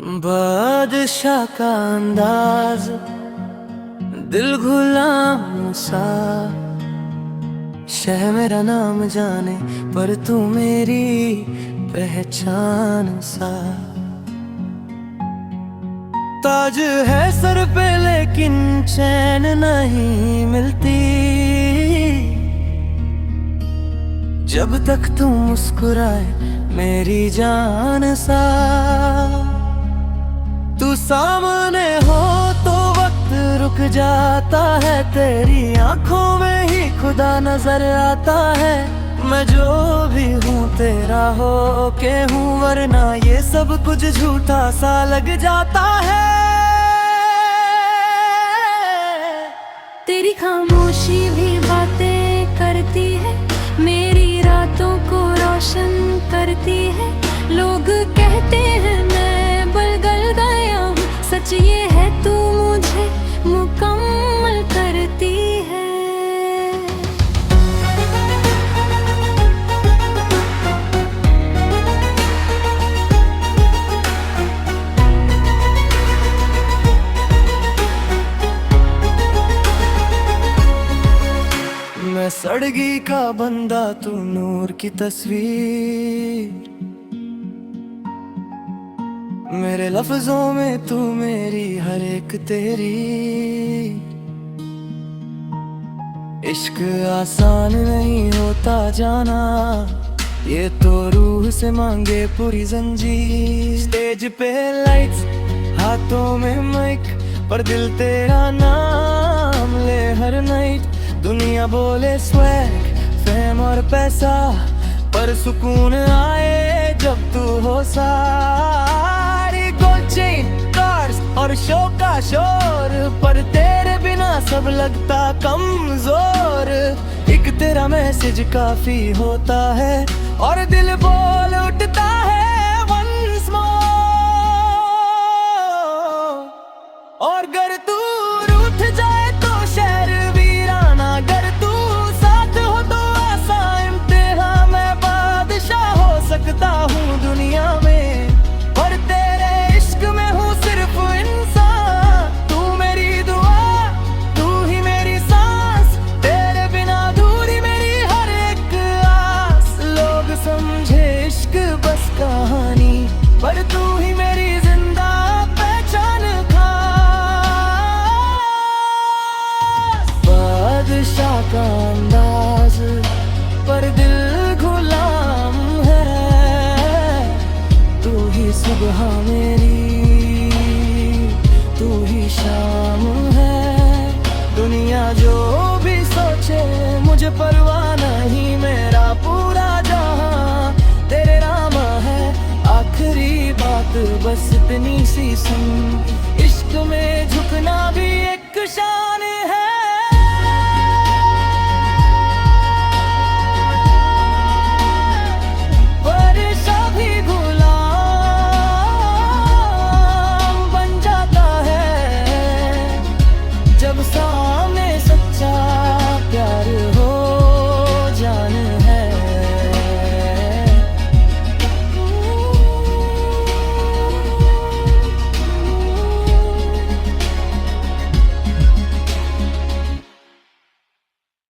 बादशाह का अंदाज, दिल गुलाम सा। शह मेरा नाम जाने पर तू मेरी पहचान सा। ताज है सर पे लेकिन चैन नहीं मिलती, जब तक तू मुस्कुराए मेरी जान सा। तू सामने हो तो वक्त रुक जाता है, तेरी आंखों में ही खुदा नजर आता है। मैं जो भी हूँ तेरा हो के हूँ, वरना ये सब कुछ झूठा सा लग जाता है। तेरी खामोशी भी बातें करती है, मेरी रातों को रोशन करती है। लोग कहते हैं मैं बलगल गया हूँ, सच ये है तू मुझे मुकम्मल करती है। मैं सड़गी का बंदा, तू नूर की तस्वीर। मेरे लफ्जों में तू मेरी हर एक तेरी। इश्क आसान नहीं होता जाना, ये तो रूह से मांगे पूरी जंजीर। स्टेज पे लाइट्स, हाथों में माइक, पर दिल तेरा नाम ले हर नाइट। दुनिया बोले स्वैग, फेम और पैसा, पर सुकून आए जब तू हो सारी। गोल्ड चेन, कार्स और शो का शोर, पर तेरे बिना सब लगता कमजोर। एक तेरा मैसेज काफी होता है और दिल बोल उठता है वंस मोर। और अगर तू रूठ जाए तो शहर वीराना, अगर तू साथ हो तो आसान इम्तिहान। मैं बादशाह हो सकता हूँ दुनिया में, पर तेरे इश्क में हूँ सिर्फ इंसान। तू मेरी दुआ, तू ही मेरी सांस, तेरे बिना अधूरी मेरी हर एक आस। लोग समझे इश्क बस कहानी, पर तू ही मेरी जिंदा पहचान खास। बादशाह का अंदाज, पर दिल गुलाम है। तू ही सुबह मेरी, तू ही शाम है। दुनिया जो भी सोचे मुझे परवाह नहीं, मेरा पूरा जहां तेरे नाम है। आखिरी बात बस इतनी सी सुन, इश्क में झुकना भी एक शान